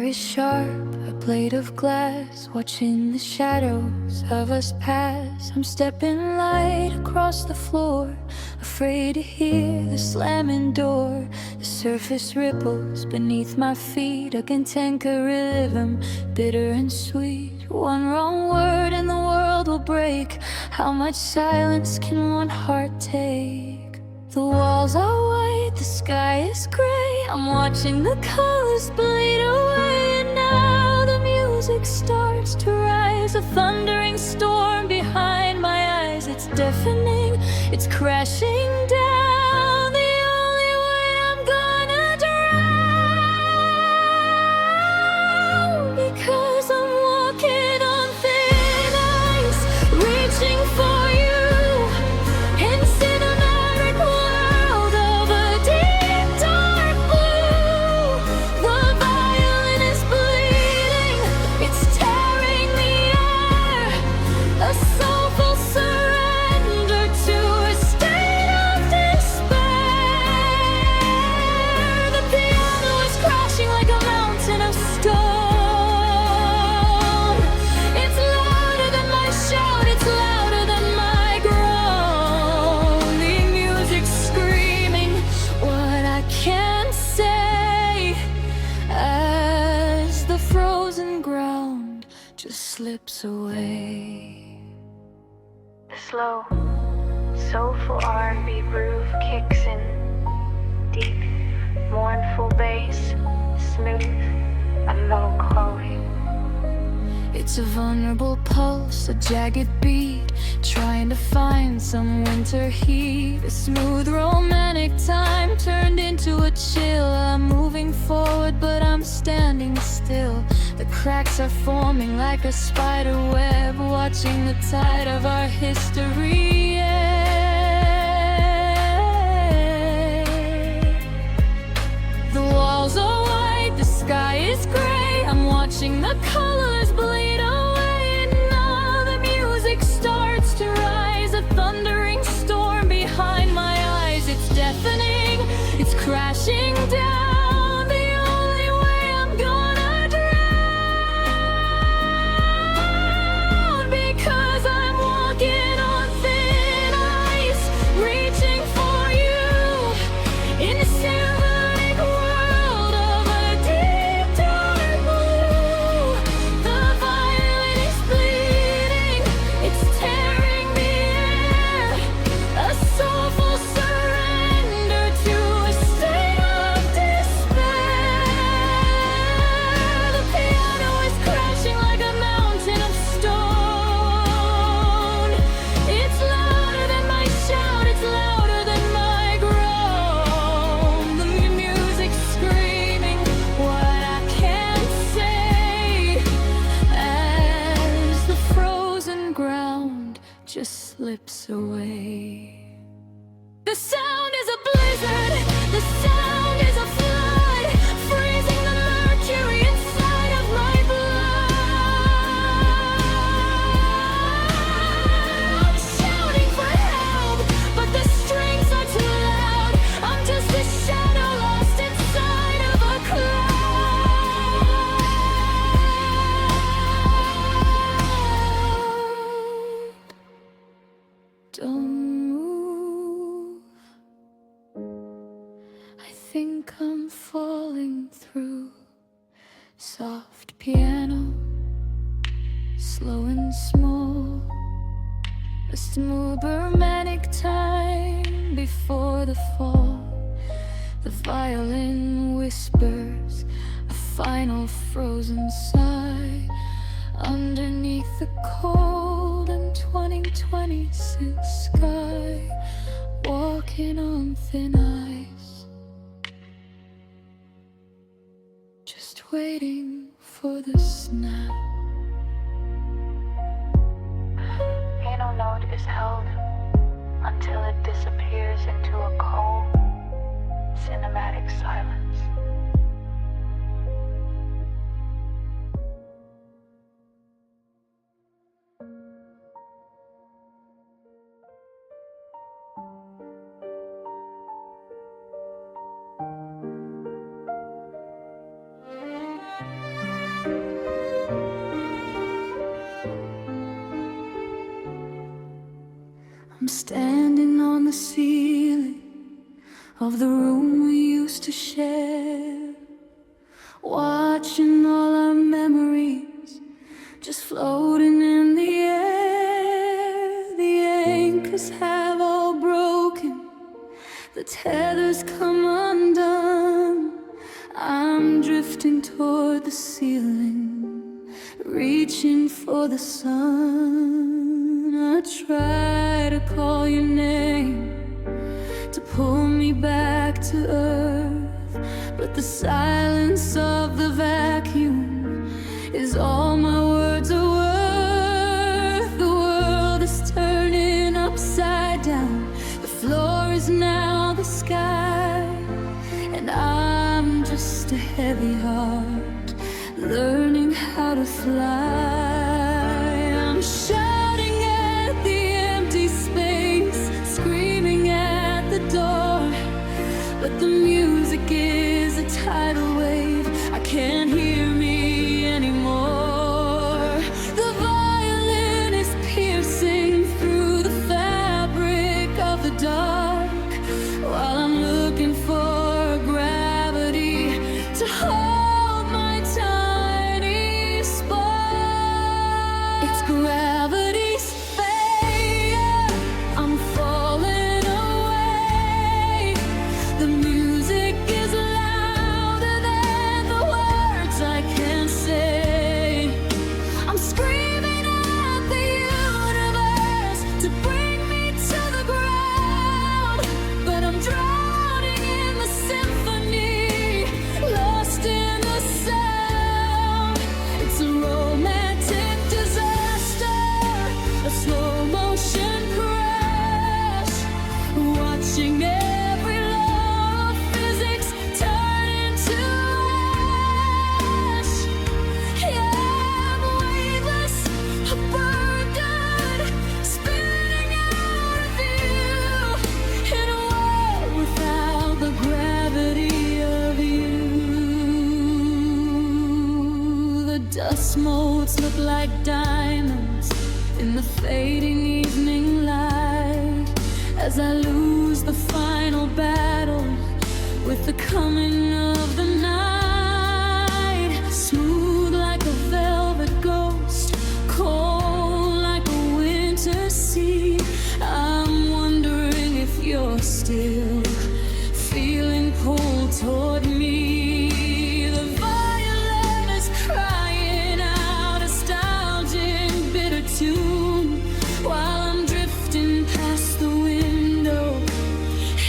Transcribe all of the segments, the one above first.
is sharp, a blade of glass, watching the shadows of us pass. I'm stepping light across the floor, afraid to hear the slamming door. The surface ripples beneath my feet, a contemporary rhythm, bitter and sweet. One wrong word and the world will break. How much silence can one heart take? The walls are white, the sky is gray. I'm watching the colors bleed away, and now the music starts to rise. A thundering storm behind my eyes. It's deafening, it's crashing down. The only way I'm gonna drown, because I'm walking on thin ice, reaching for you in cinematic world of a deep dark blue. The violin is bleeding, it's tearing the air, a soulful surrender to a state of despair. The piano is crashing like a mountain of stone. It's louder than my shout, it's louder than my groan. The music's screaming what I can't say, as the frozen ground just slips away. The slow, soulful R&B groove kicks in, deep, mournful bass, smooth and melancholy. It's a vulnerable pulse, a jagged beat, trying to find some winter heat. A smooth romantic time turned into a chill. I'm moving forward but I'm standing still. The cracks are forming like a spider web, watching the tide of our history ebb. The walls are white, the sky is gray. I'm watching the colors bleed away, and now the music starts to rise. A thundering storm behind my eyes. It's deafening, it's crashing down. The only way I'm gonna drown, because I'm walking on thin ice, reaching for you in the cinematic world of a deep dark blue. The violin is bleeding, it's tearing the air, a soulful surrender to a state of despair. The piano is crashing like a mountain of stone. It's louder than my shout, it's louder than my groan. The music's screaming what I can't say, as the frozen ground just slips away. The sound is a blizzard, the sound is a flood, freezing the mercury inside of my blood. I'm shouting for help, but the strings are too loud. I'm just a shadow lost inside of a cloud. Don't move, I think I'm falling through. Soft piano, slow and small, a smooth romantic time before the fall. The violin whispers a final frozen sigh underneath the cold and 2026 sky. Walking on thin ice, just waiting for the snap. Piano note is held until it disappears into a cold, cinematic silence. ceiling of the room we used to share, watching all our memories just floating in the air. The anchors have all broken, the tethers come undone. I'm drifting toward the ceiling, reaching for the sun. I try to call your name to pull me back to earth, but the silence of the vacuum is all my words are worth. The world is turning upside down, the floor is now the sky, and I'm just a heavy heart learning how to fly. I'm shouting at the empty space, screaming at the door, but the music is a tidal wave. I can't hear me anymore. The violin is piercing through the fabric of the dark, while I'm looking for gravity to hold my tiny spark. It's gravity's failure. I'm falling away. The music is louder than the words I can say. I'm screaming at the universe to bring me to the ground, but I'm drowning in the symphony, lost in the sound. It's a romantic disaster, a slow motion crash, watching every law of physics turn into ash. Yeah, I'm weightless, a burden, spinning out of view in a world without the gravity of you. The dust motes look like diamonds in the fading evening light, as I lose the final battle with the coming of the night. Smooth like a velvet ghost, cold like a winter sea. I'm wondering if you're still feeling pulled toward me. The violin is crying out a nostalgic bitter tune, while I'm drifting past the window,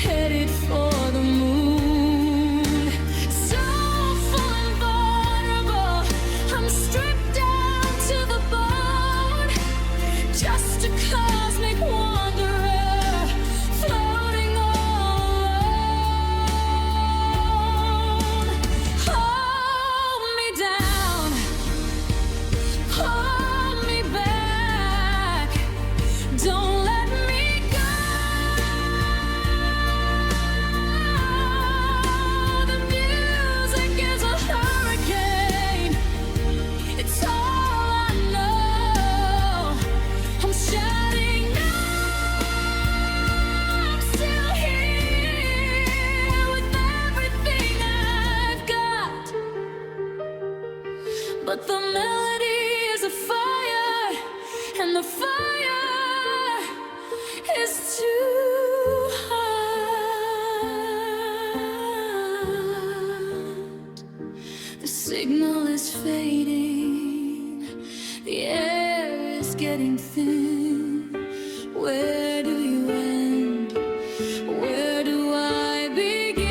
headed for the moon. Soulful and vulnerable, I'm stripped down to the bone, just a cosmic wanderer, floating all alone. Hold me down, hold me back, don't let me go. The music is a hurricane, it's all I know. I'm shouting now, I'm still here with everything I've got, but the melody is a fire, and the fire is too hot. The signal is fading, the air is getting thin. Where do you end? Where do I begin?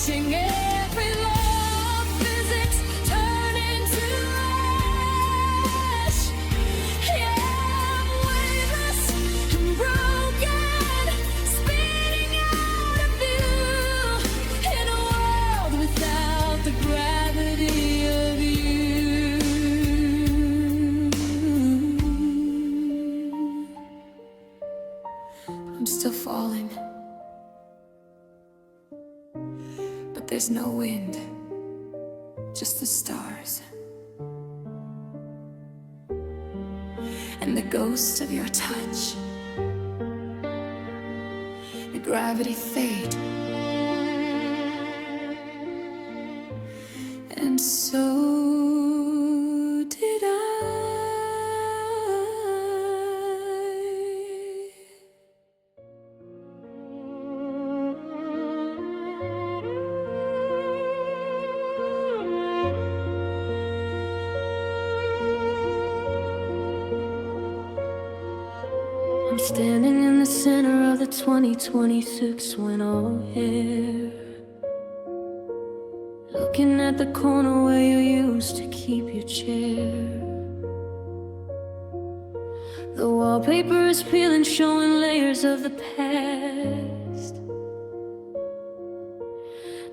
watching every law of physics turn into ash. Yeah, I'm weightless and broken, spinning out of view in a world without the gravity of you. I'm still falling, but there's no wind, just the stars and the ghost of your touch. The gravity fade, and so did I. I'm standing in the center of the 2026 winter air, looking at the corner where you used to keep your chair. The wallpaper is peeling, showing layers of the past.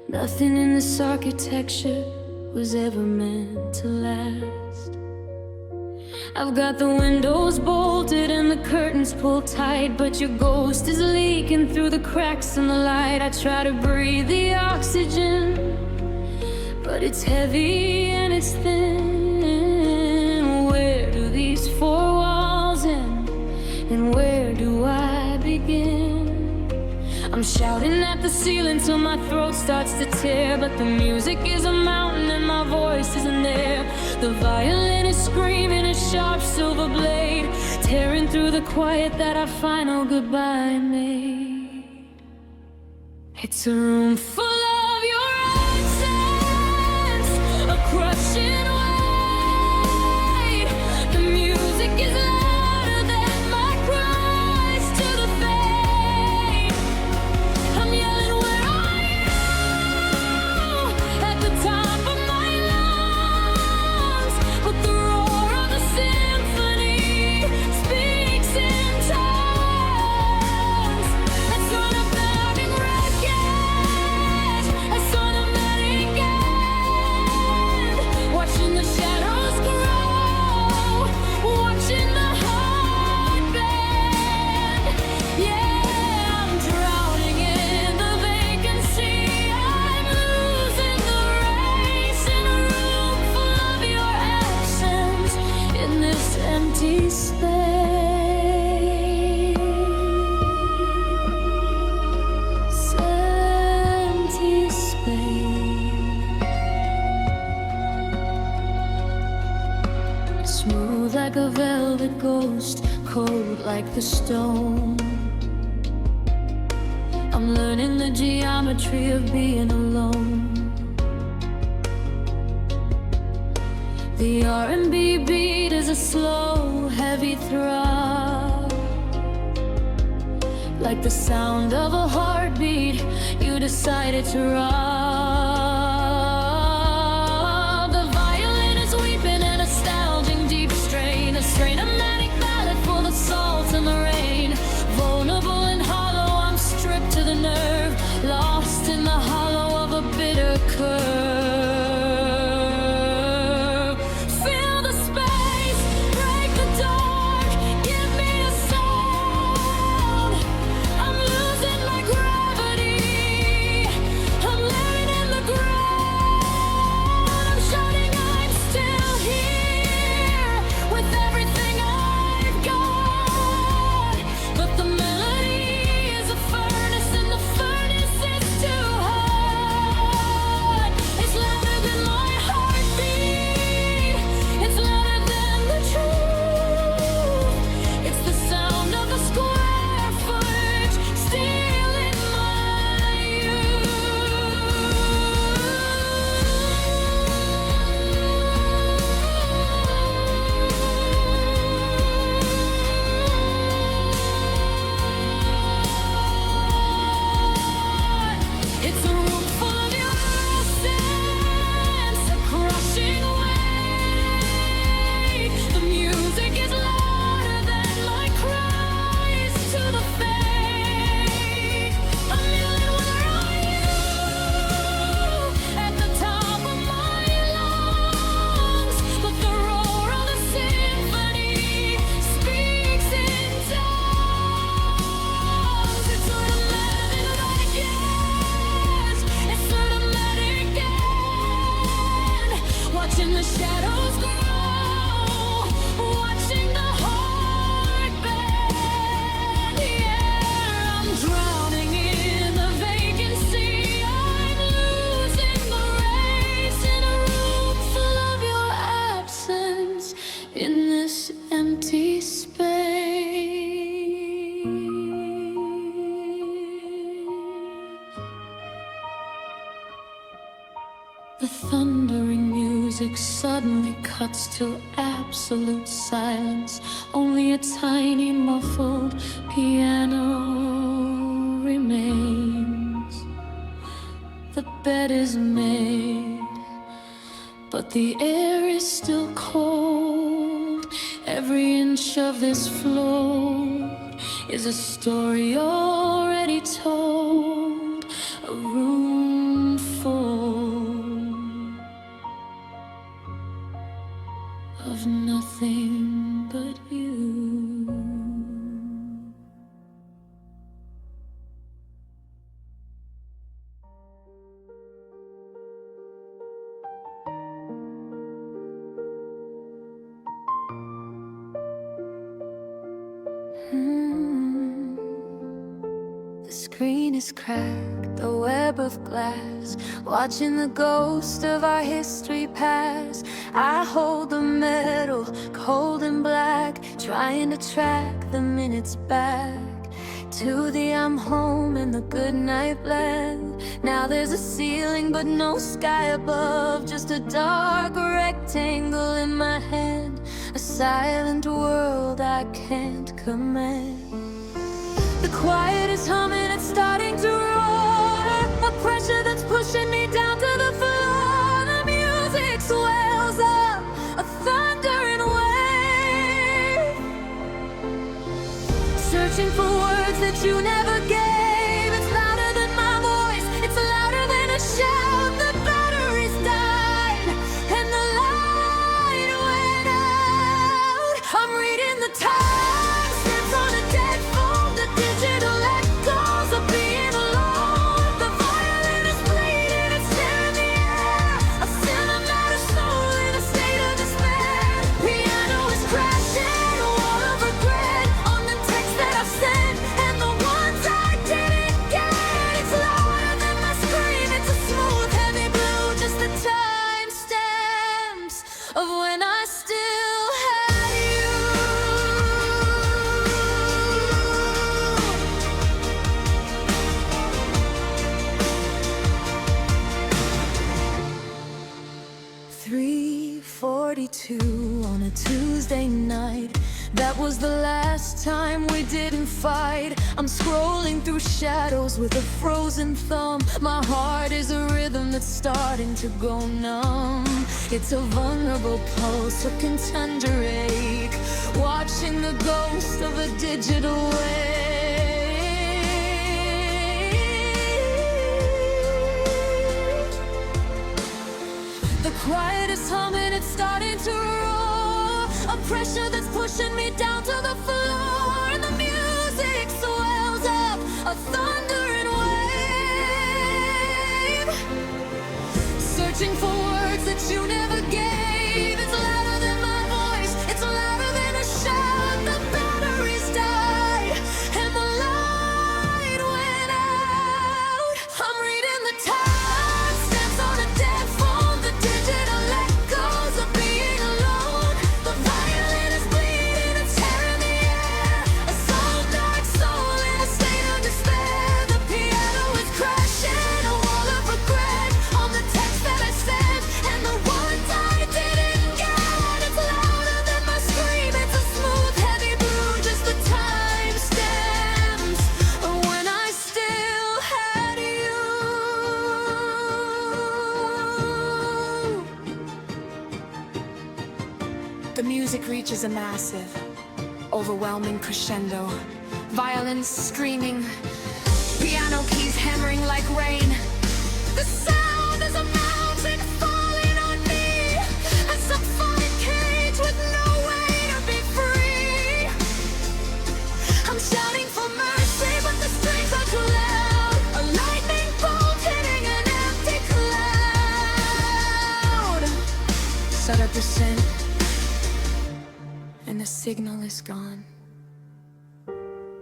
Nothing in this architecture was ever meant to last. I've got the windows bolted and the curtains pulled tight, but your ghost is leaking through the cracks in the light. I try to breathe the oxygen, but it's heavy and it's thin. Where do these four walls end, and where do I begin? I'm shouting at the ceiling till my throat starts to tear, but the music is a mountain and my voice isn't there. The violin is screaming a sharp silver blade, tearing through the quiet that our final goodbye made. It's a room full of your accents, a crushing weight. The music is louder than my cries to the fade. I'm yelling, where are you? At the top of my lungs, but the roar of the symphony speaks in tongues. It's on a burning wreckage, it's on a melting end, watching the shadows grow, watching the heart bend. Yeah, I'm drowning in the vacancy, I'm losing the race in a room full of your absence, in this empty space. Empty space. Smooth like a velvet ghost, cold like the stone. I'm learning the geometry of being alone. The R&B beat is a slow, heavy throb, like the sound of a heartbeat you decided to rob. The violin is weeping an nostalgic deep strain, a strain of manic ballad for the salt and the rain. Vulnerable and hollow, I'm stripped to the nerve, lost in the hollow of a bitter curve. Fill the space, break the dark, give me a sound. I'm losing my gravity, I'm letting The thundering music suddenly cuts to absolute silence. Only a tiny muffled piano remains. The bed is made, but the air is still cold. Every inch of this floor is a story already told. A room full of nothing but you. The screen is cracked, a web of glass, watching the ghost of our history pass. I hold the metal, cold and black, trying to track the minutes back to the I'm home and the good night blend. Now there's a ceiling but no sky above, just a dark rectangle in my hand, a silent world I can't command. The quiet is humming, it's starting to roar, a pressure that's pushing me down to the floor. The music swells up, a thundering wave, searching for words that you never gave. It's louder than my voice, it's louder than a shout. The batteries died and the light went out. I'm reading the timestamps on a dead phone, the digital echoes of being alone. The violin is bleeding, it's tearing the air, a cinematic soul in a state of despair. Piano is crashing, a wall of regret on the text that I've sent and the ones I didn't get. It's louder than my scream, it's a smooth, heavy blue, just the timestamps of when I still had you. 3:42 on a Tuesday night. That was the last time we didn't fight. I'm scrolling through shadows with a frozen thumb. My heart is a rhythm that's starting to go numb. It's a vulnerable pulse, a contender ache, watching the ghost of a digital wave. The quiet is humming, it's starting to roar, a pressure that's pushing me down to the floor. And the music swells up, a thundering wave, searching for words that you never gave. It's louder than my voice, it's louder than a shout. The batteries died and the light went out. I'm reading the timestamps on a dead phone, the digital echoes of being alone. The violin is bleeding, it's tearing the air, a soul, dark soul in a state of despair. The piano is crashing, a wall of regret on the text that I sent and the ones I didn't get. It's louder than my scream, it's a smooth, heavy blue, just the timestamps of when I still had you. The music reaches a massive, overwhelming crescendo. Violins screaming, piano keys hammering like rain. The sound is a mountain falling on me, a symphonic cage with no way to be free. I'm shouting for mercy, but the strings are too loud. A lightning bolt hitting an empty cloud. Shudder percent, and the signal is gone.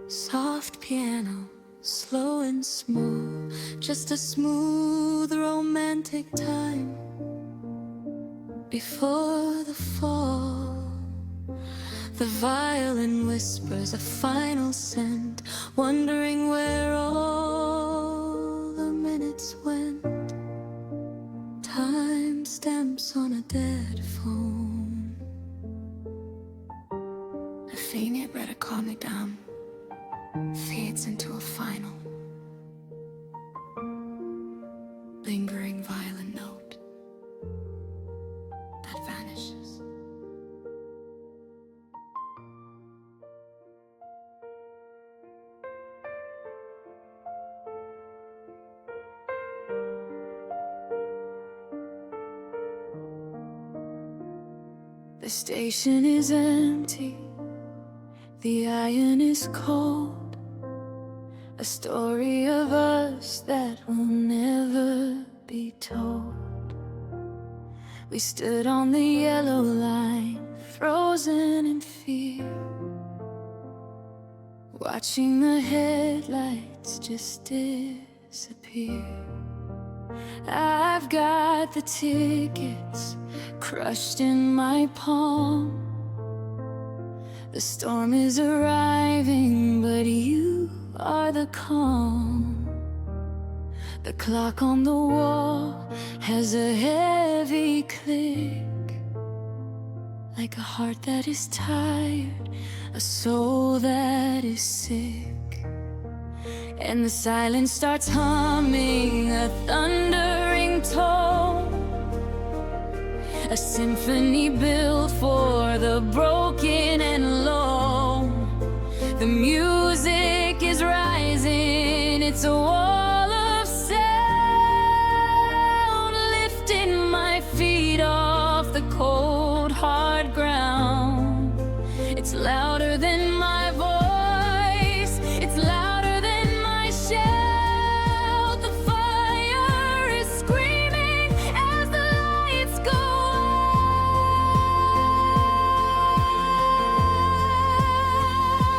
Soft piano, slow and smooth, just a smooth romantic time before the fall. The violin whispers a final scent, wondering where all the minutes went. Time dead phone. A faint better calm me down fades into a final, lingering violent note that vanishes. The station is empty, the iron is cold, a story of us that will never be told. We stood on the yellow line, frozen in fear, watching the headlights just disappear. I've got the tickets crushed in my palm. The storm is arriving, but you are the calm. The clock on the wall has a heavy click, like a heart that is tired, a soul that is sick. And the silence starts humming a thundering tone, a symphony built for the broken and lone. The music is rising, it's a wall of sound, lifting my feet off the cold, hard ground. It's louder than my voice, it's louder than my shout. The fire is screaming as the lights go out.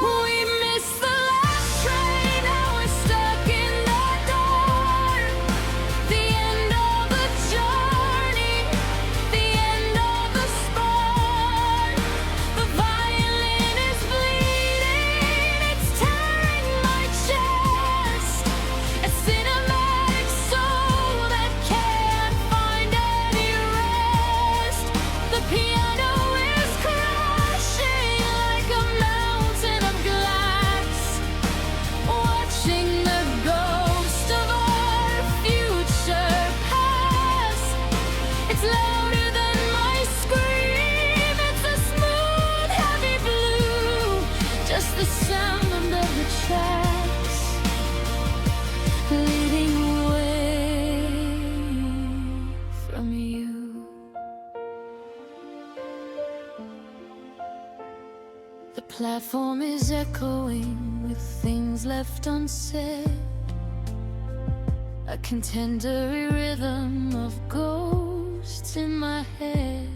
We missed the last train, now we're stuck in the dark. The end of the journey, the end of the spark. The violin is bleeding, it's tearing my chest. A cinematic soul that can't find any rest. The piano is crashing like a mountain of glass, watching the ghost of our future pass. It's louder than my scream, it's a smooth, heavy blue, just the sound of the tracks leading away from you. The platform is echoing with things left unsaid, a contemporary rhythm of ghosts in my head.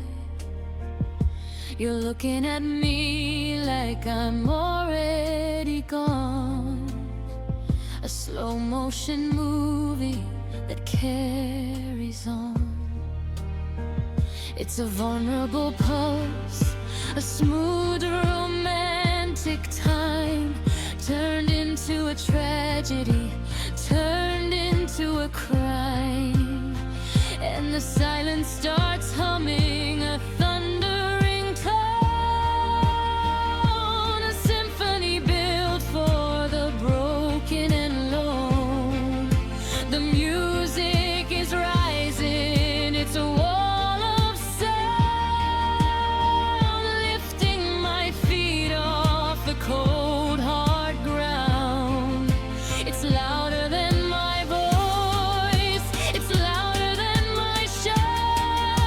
You're looking at me like I'm already gone, a slow motion movie that carries on. It's a vulnerable pulse, a smooth romantic time, turned into a tragedy, turned into a crime. And the silence starts humming a thundering tone, a symphony built for the broken and lone. The music is rising, it's a wall of sound, lifting my feet off the cold, hard ground. It's louder than my voice, it's louder than my shout.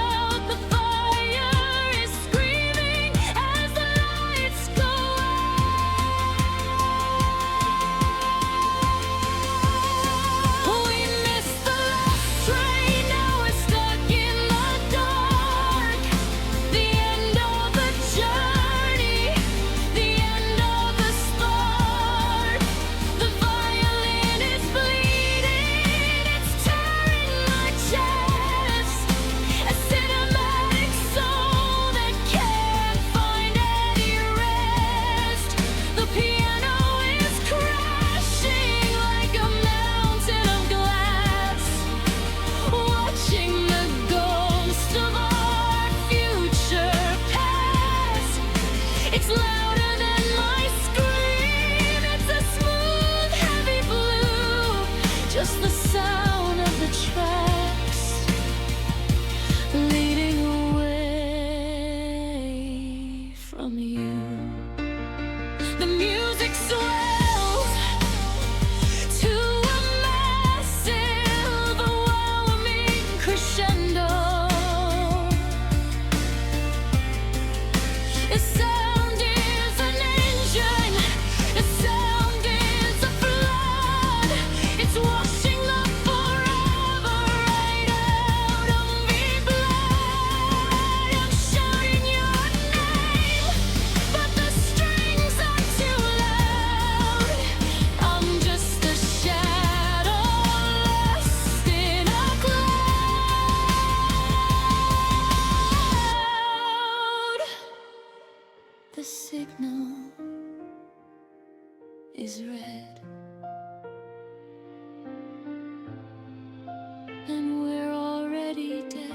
and we're already dead.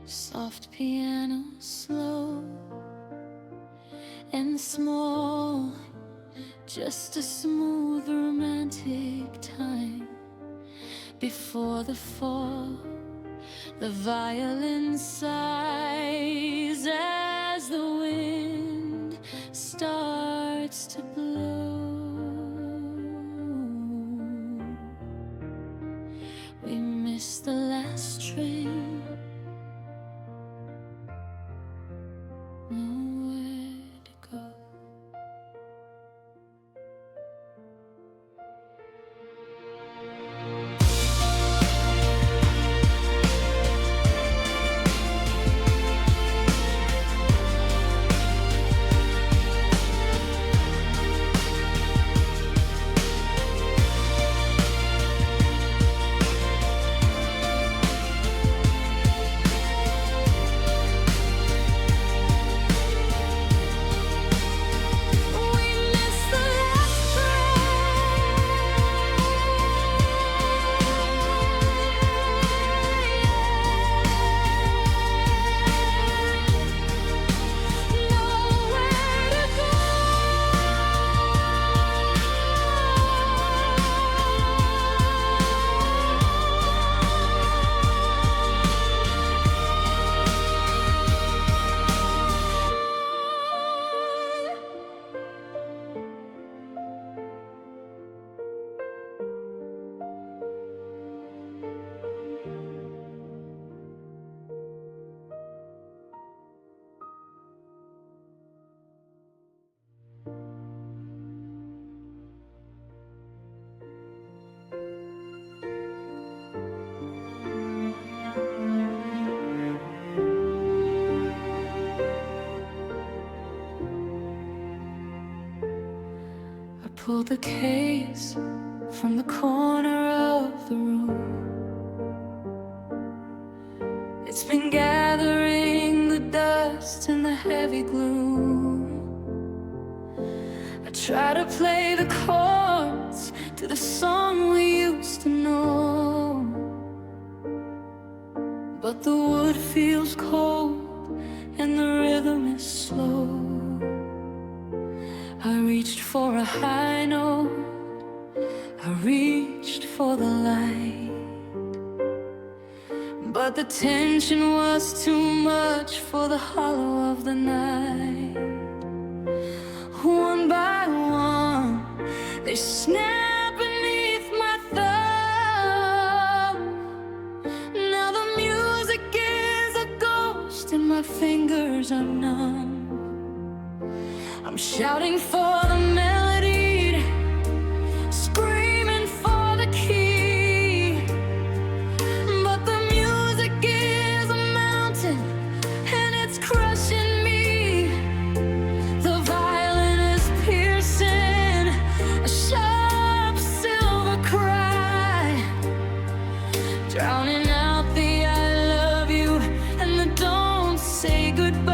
Soft piano, slow and small, just a smooth romantic time before the fall. The violin sighs as the wind starts to blow. We miss the last train, nowhere to go. Pull the case from the corner of the room. It's been gathering the dust and the heavy gloom. I try to play the chords to the song we used to know, but the wood feels cold and the rhythm is slow. I reached for a high note, I reached for the light, but the tension was too much for the hollow of the night. One by one, they snap beneath my thumb. Now the music is a ghost and my fingers are numb. I'm shouting for the melody, screaming for the key, but the music is a mountain and it's crushing me. The violin is piercing, a sharp silver cry, drowning out the I love you and the don't say goodbye.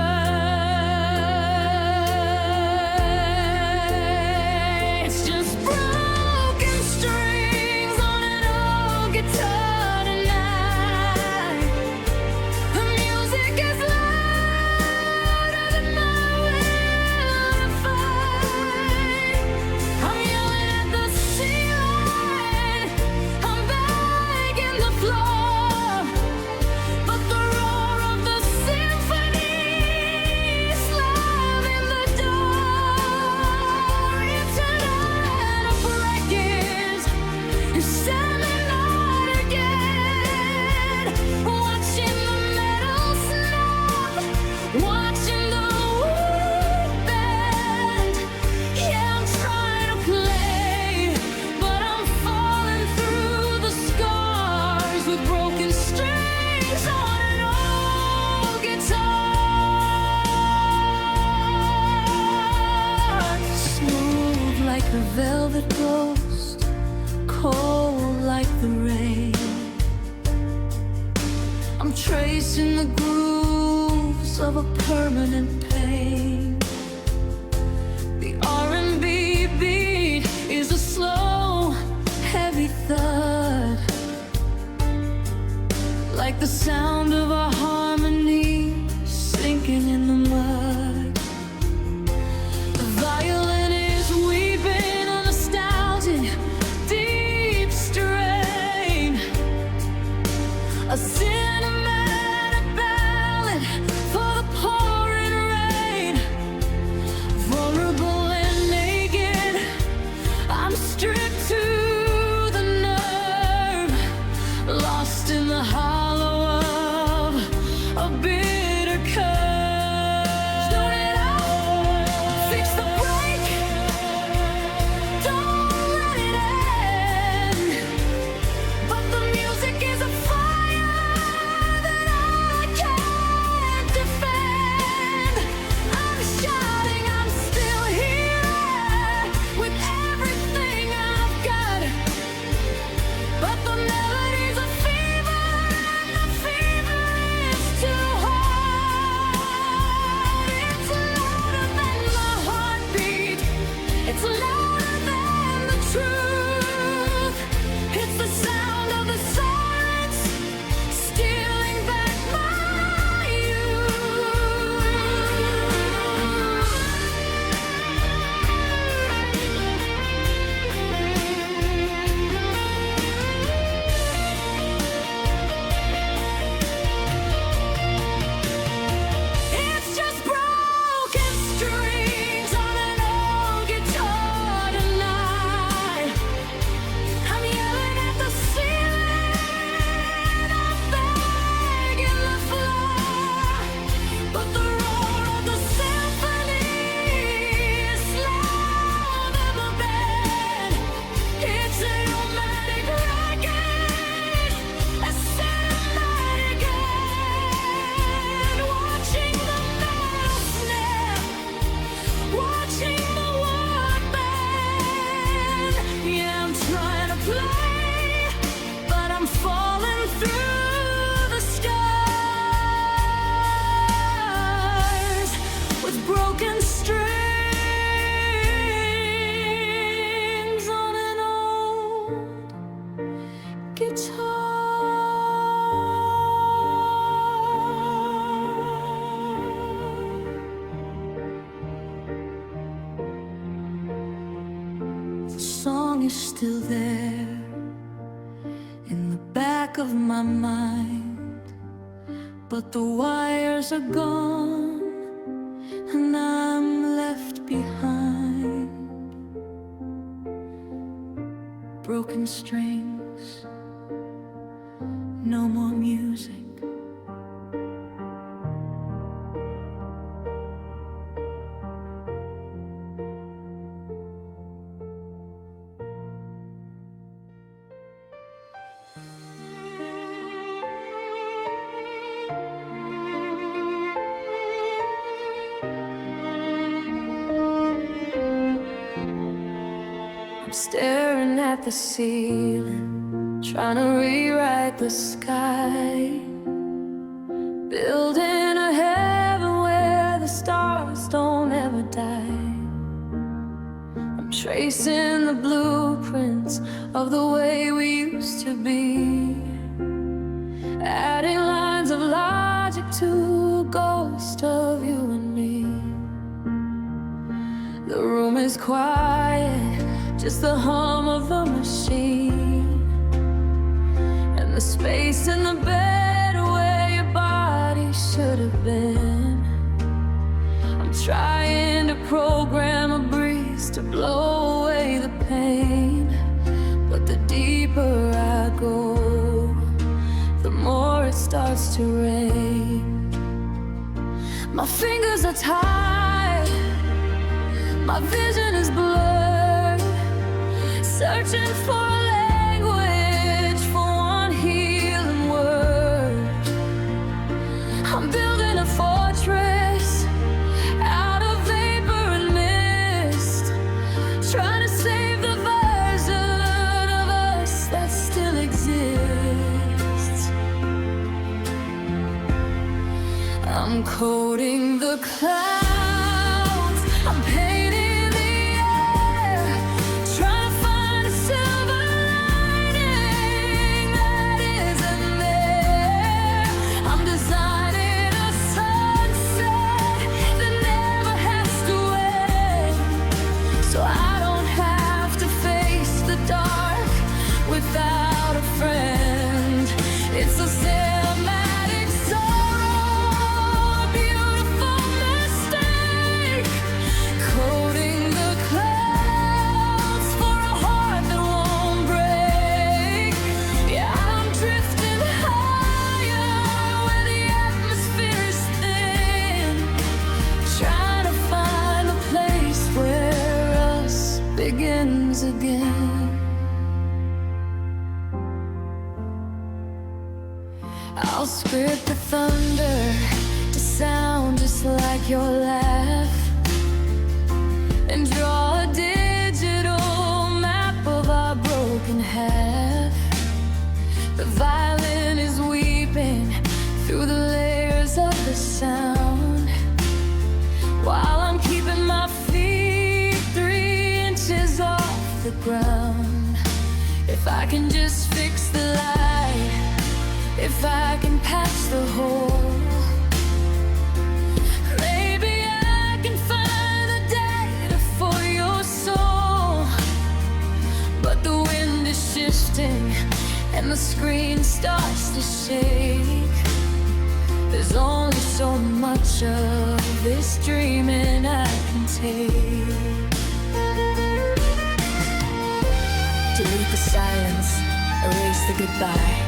A velvet ghost, cold like the rain. I'm tracing the grooves of a permanent pain. The R&B beat is a slow the sound of our harmony sinking in the mud. The violin is weeping a nostalgic, deep strain, a cinematic ballad for the pouring rain. Vulnerable and naked, I'm stripped to the nerve, lost in the hollow of a bitter curve. Tune it out, fix the break, don't let it end. But the music is a fire that I can't defend. I'm shouting, I'm still here with everything I've got. But the melody's a fever, and the fever is too hard. It's louder than my heartbeat, it's louder than the truth. It's the sound of the silence, stealing back my It's just broken strings on an old guitar tonight. I'm yelling at the ceiling, I'm begging the floor. But the roar of the symphony is louder than the band. It's a romantic record, a cinematic end. Watching the metal snap, watching the wood bend. Yeah, I'm trying to play, but I'm falling through the stars with broken strings on an old guitar. The song is still there in the back of my mind, but the wires are gone and I'm left behind. Broken strings, no more music. I'm staring at the ceiling, trying to rewrite the sky, building a heaven where the stars don't ever die. I'm tracing the blueprints of the way we used to be, adding lines of logic to a ghost of you and me. The room is quiet, just the hum of the machine, and the space in the bed where your body should have been. I'm trying to program a breeze to blow away the pain, but the deeper I go, the more it starts to rain. My fingers are tied, my vision is blurred, searching for a language, for one healing word. I'm building a fortress out of vapor and mist, trying to save the version of us that still exists. I'm coding the clouds, I'm painting the air, trying to find a silver lining that isn't there. I'll script the thunder to sound just like your laugh, and draw a digital map of our broken half. The violin is weeping through the layers of the sound, while I'm keeping my feet 3 inches off the ground. If I can just fix the light, if I can patch the hole, maybe I can find the data for your soul. But the wind is shifting and the screen starts to shake. There's only so much of this dreaming I can take. Delete the silence, erase the goodbye.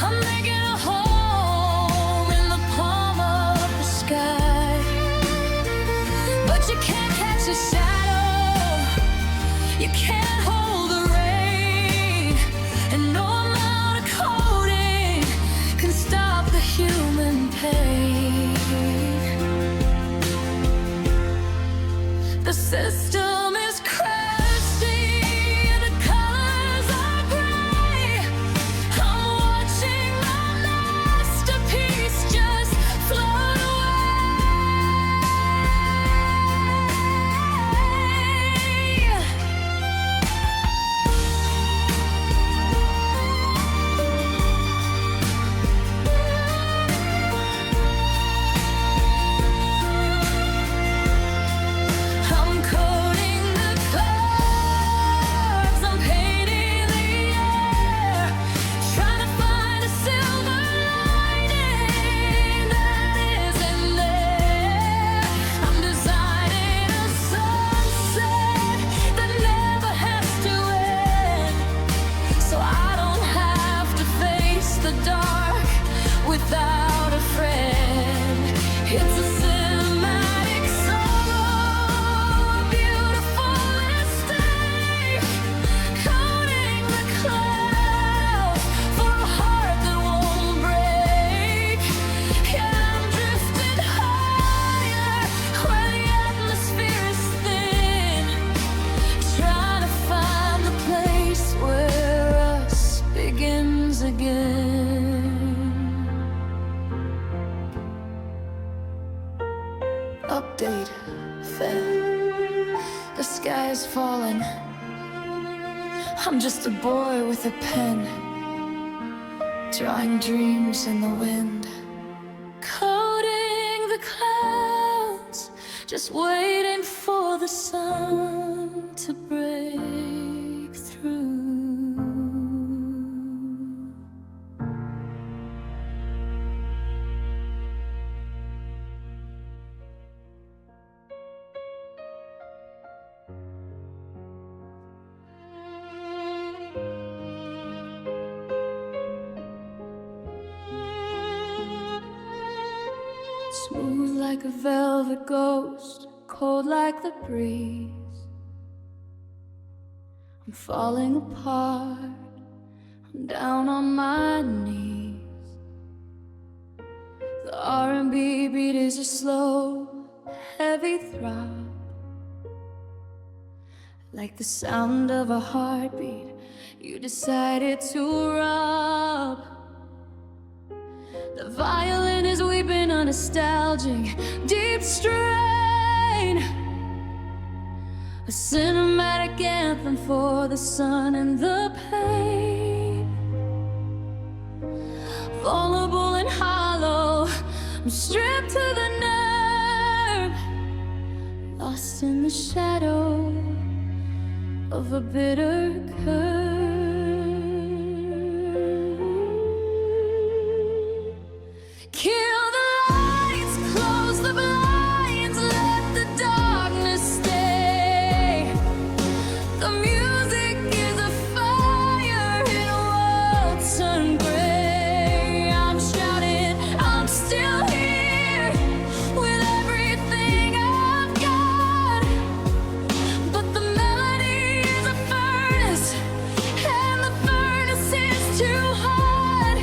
I'm making a home in the palm of the sky, but you can't catch a shadow, you can't hold the rain, and no amount of coding can stop the human pain. The system is crashing, the colors are gray. I'm watching my masterpiece just float away. I'm coding the clouds, I'm painting the air, trying to find a silver lining that isn't there. I'm designing a sunset that never has to end, so I don't have to face the dark without a friend. It's a cinematic solo, a beautiful mistake, coding the clouds for a heart that won't break. Yeah, I'm drifting higher where the atmosphere is thin, trying to find the place where us begins again. Update, fail. The sky is falling. I'm just a boy with a pen, drawing dreams in the wind, coding the clouds, just waiting for the sun to break through. Smooth like a velvet ghost, cold like the breeze. I'm falling apart, I'm down on my knees. The R&B beat is a slow, heavy throb, like the sound of a heartbeat you decided to rob. The violin is weeping a nostalgic, deep strain, a cinematic anthem for the sun and the pain. Vulnerable and hollow, I'm stripped to the nerve, lost in the shadow of a bitter curve. Kill the lights, close the blinds, let the darkness stay. The music is a fire in a world turned gray. I'm shouting, I'm still here with everything I've got, but the melody is a furnace, and the furnace is too hot.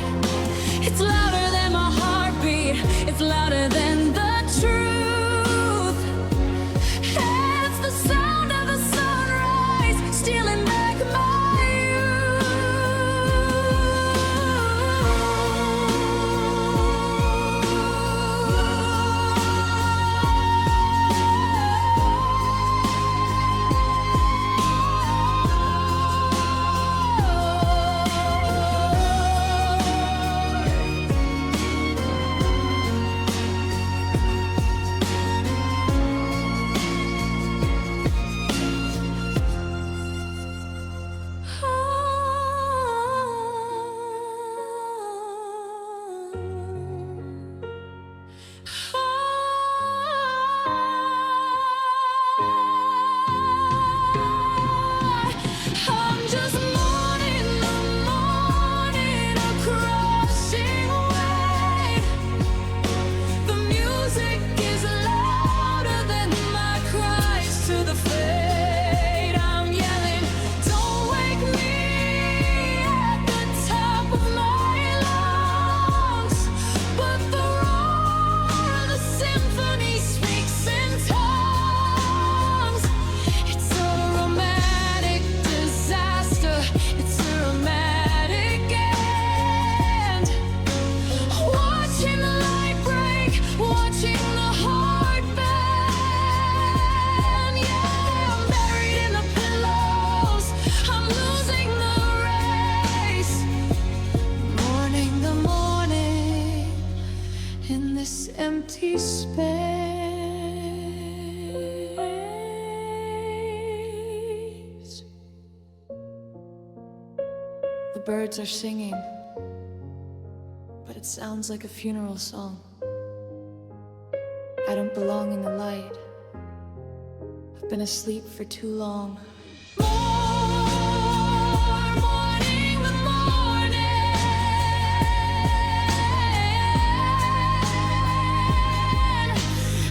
birds are singing, but it sounds like a funeral song. I don't belong in the light. I've been asleep for too long. Morning, the morning,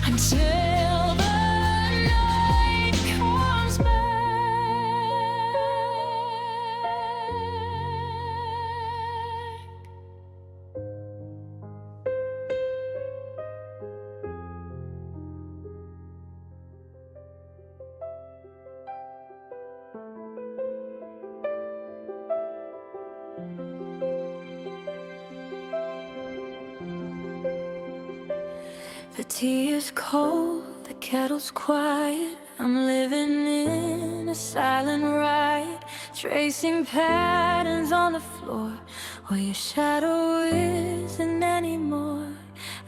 until the night comes back. The tea is cold, the kettle's quiet. I'm living in a silent ride, tracing patterns on the floor where your shadow isn't anymore.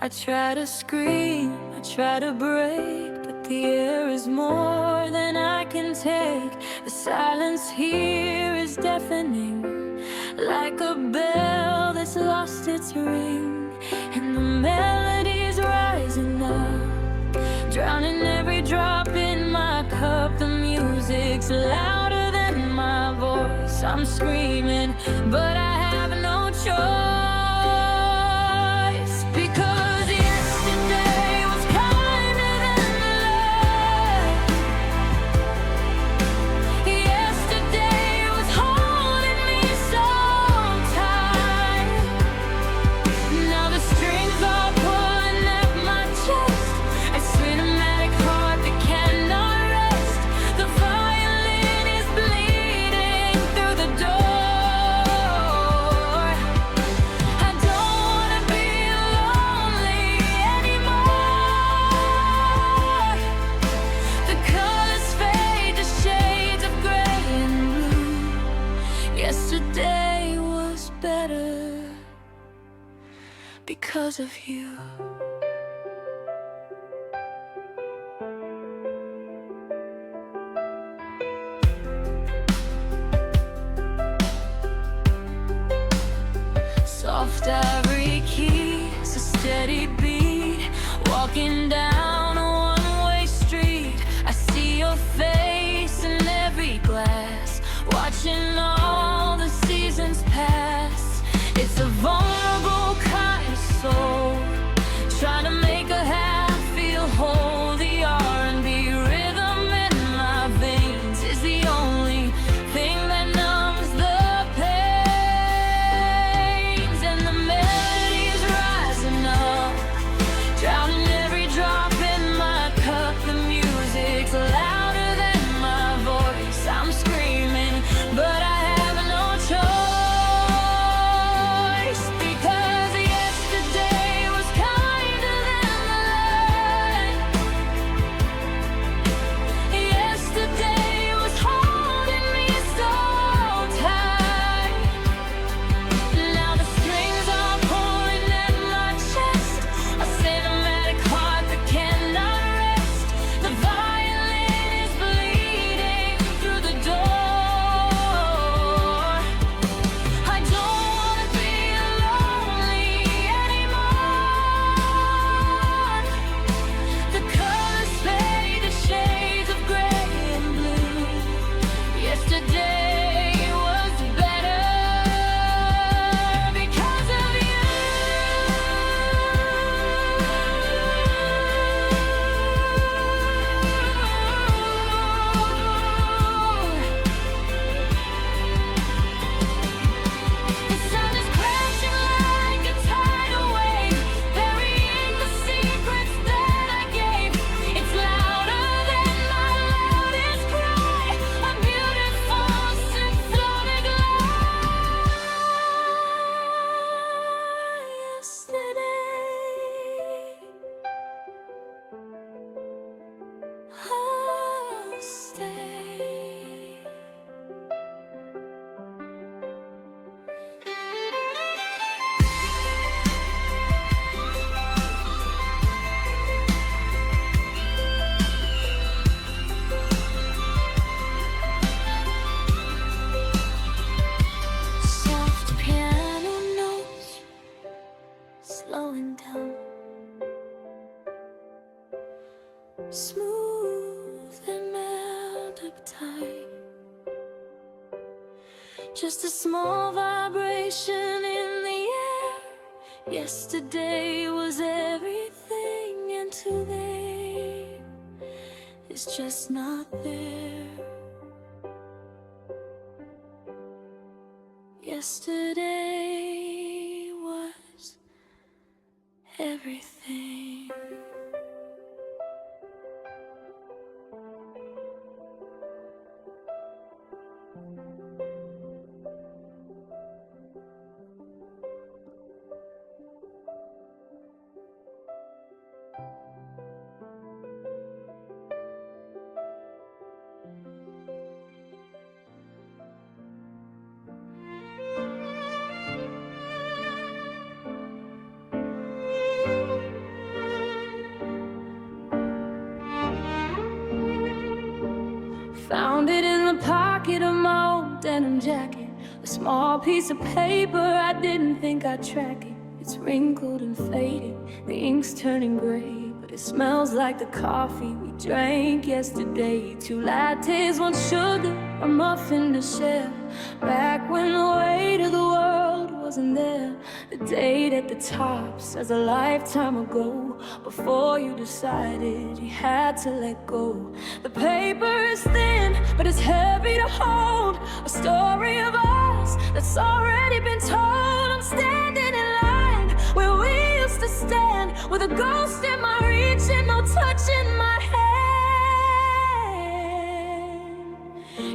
I try to scream, I try to break, but the air is more than I can take. The silence here is deafening, like a bell that's lost its ring. And the melody's rising up, drowning every drop in my cup. The music's louder than my voice. I'm screaming, but I have no choice. Because yesterday was kinder than love. Yesterday was holding me so tight. Now the strings are pulling at my chest, a cinematic heart that cannot rest. The violin is bleeding through the door. I don't wanna be lonely anymore. The colors fade to shades of gray and blue. Yesterday was better because of you. Soft ivory keys, a steady beat, walking down a one-way street. I see your face in every glass, watching all the seasons pass. It's a vulnerable kind of soul, trying to make a half feel whole. The R&B rhythm in my veins is the only thing that numbs the pains. And the melody's rising up, drowning every drop in my cup. The music's louder than my voice. I'm screaming, but I just a small vibration in the air. Yesterday was everything, and today is just not there. Yesterday was everything. Found it in the pocket of my old denim jacket, a small piece of paper, I didn't think I'd track it. It's wrinkled and faded, the ink's turning gray, but it smells like the coffee we drank yesterday. 2 lattes, 1 sugar, a muffin to share. Back when the weight of the world wasn't there. The date at the top says a lifetime ago, before you decided you had to let go. The paper is thin, but it's heavy to hold, a story of us that's already been told. I'm standing in line where we used to stand, with a ghost in my reach and no touch in my hand.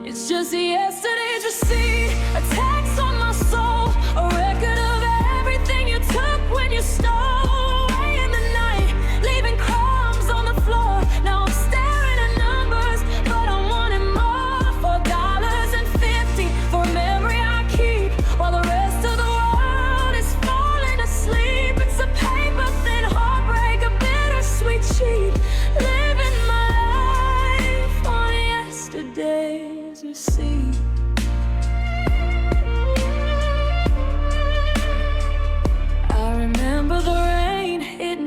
It's just yesterday's receipt, a tax on my soul, a record of everything you took when you stole away in the night, leaving crumbs on the floor. Now I'm staring at numbers, but I'm wanting more. $4.50 for a memory I keep, while the rest of the world is falling asleep. It's a paper thin heartbreak, a bittersweet cheat, living my life on yesterday's receipt.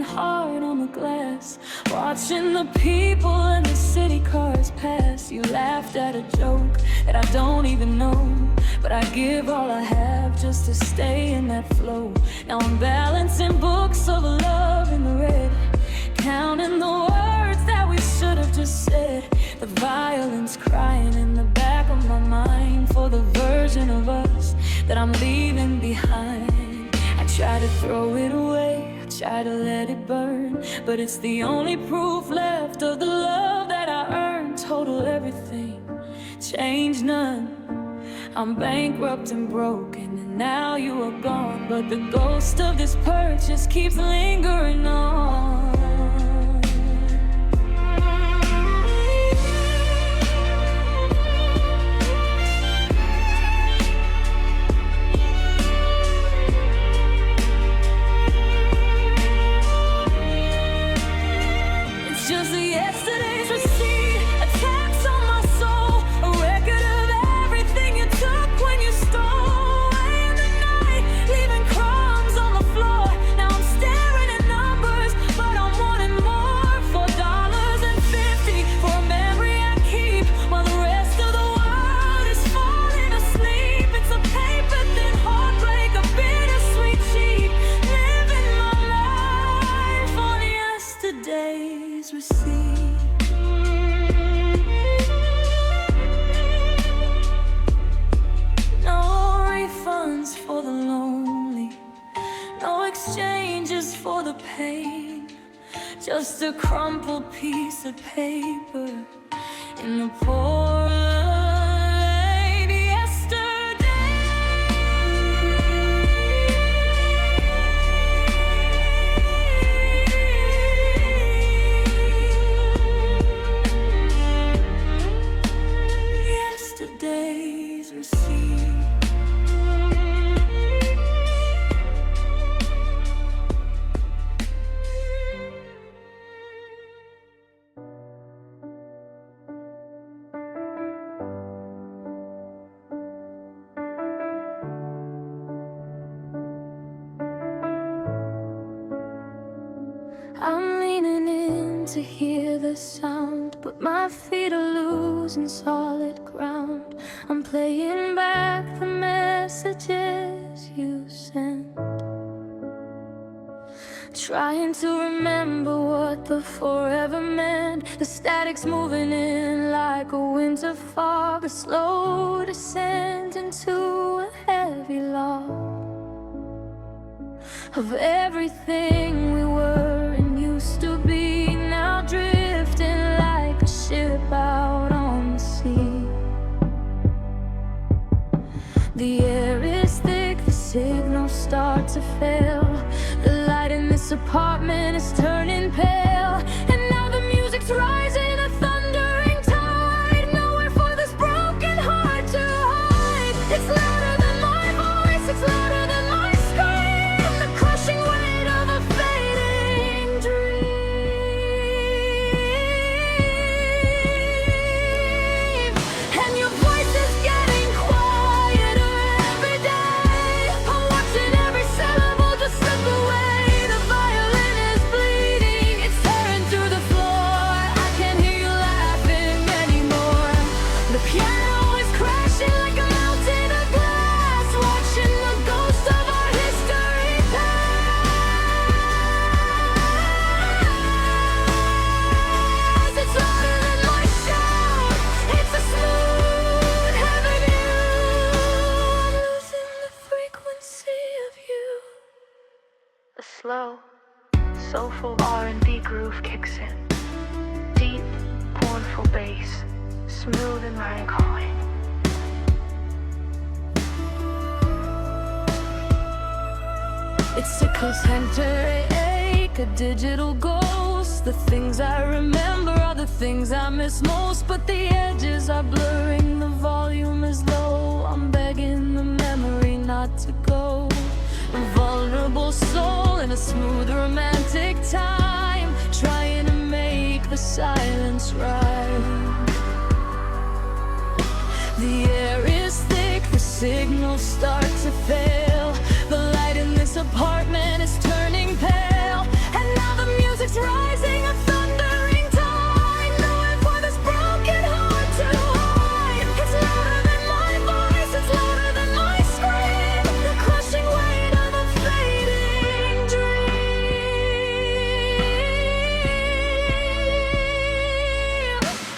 Hard on the glass, watching the people and the city cars pass. You laughed at a joke that I don't even know, but I give all I have just to stay in that flow. Now I'm balancing books of love in the red, counting the words that we should have just said. The violence crying in the back of my mind for the version of us that I'm leaving behind. I try to throw it away, try to let it burn, but it's the only proof left of the love that I earned. Total everything, change none. I'm bankrupt and broken, and now you are gone, but the ghost of this purchase keeps lingering on. For the pain, just a crumpled piece of paper in the pour late yesterday. Yesterday's receipt. I'm leaning in to hear the sound, but my feet are losing solid ground. I'm playing back the messages you sent, trying to remember what the forever meant. The static's moving in like a winter fog, a slow descent into a heavy log of everything we were and used to be, now drifting like a ship out on the sea. The air is thick, the signals start to fail. The light in this apartment is turning pale, and now the music's rising, a thundering tide. Nowhere for this broken heart to hide. It's louder than my voice, it's louder than my scream, the crushing weight of a fading dream. And your voice is getting quieter every day. I'm watching every syllable just slip away. The violin is bleeding, it's tearing through the floor. I can't hear you laughing anymore. The piano is crashing like a mountain of glass, watching the ghost of our history pass. It's louder than my shout, it's a smooth heavy view. I'm losing the frequency of you. A slow, soulful R&B groove kicks in. Deep, mournful bass, smooth and melancholy. It sickles center ache, a digital ghost. The things I remember are the things I miss most, but the edges are blurring, the volume is low. I'm begging the memory not to go. A vulnerable soul in a smooth romantic time, trying to make the silence right. The air is thick, the signals start to fail. The light in this apartment is turning pale, and now the music's rising, a thundering tide. Nowhere for this broken heart to hide. It's louder than my voice, it's louder than my scream, the crushing weight of a fading dream.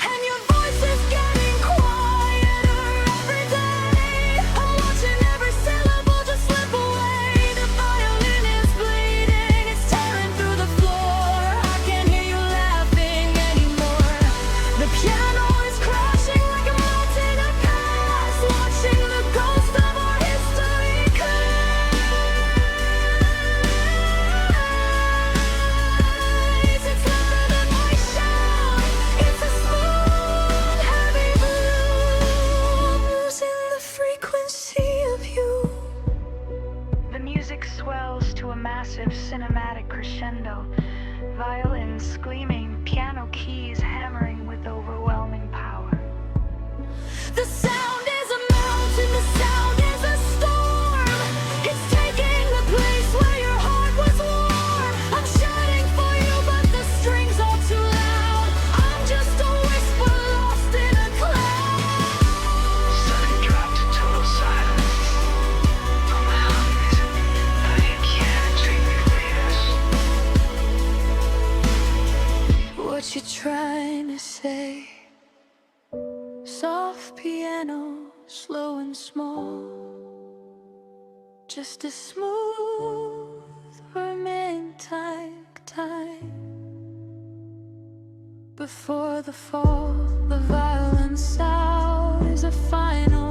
And your voice is getting quieter every day. I'm watching every syllable just slip away. The violin is bleeding, it's tearing through the floor. I can't hear you laughing anymore. The piano is crashing like a mountain of glass, watching the ghost of our history craze. It's louder than my shout, it's a smooth, heavy blue. I'm losing the frequency of you. The music swells to a massive cinematic crescendo. Violins screaming, piano keys hammering with overwhelming power. The sound is a mountain, the sound is a storm. It's taking the place where your heart was warm. I'm shouting for you, but the strings are too loud. I'm just a whisper lost in a cloud. Sudden drop to total silence. From my lungs, now you can't take me for What you trying to say? Soft piano, slow and small, just a smooth romantic time. Before the fall, the violent sound is a final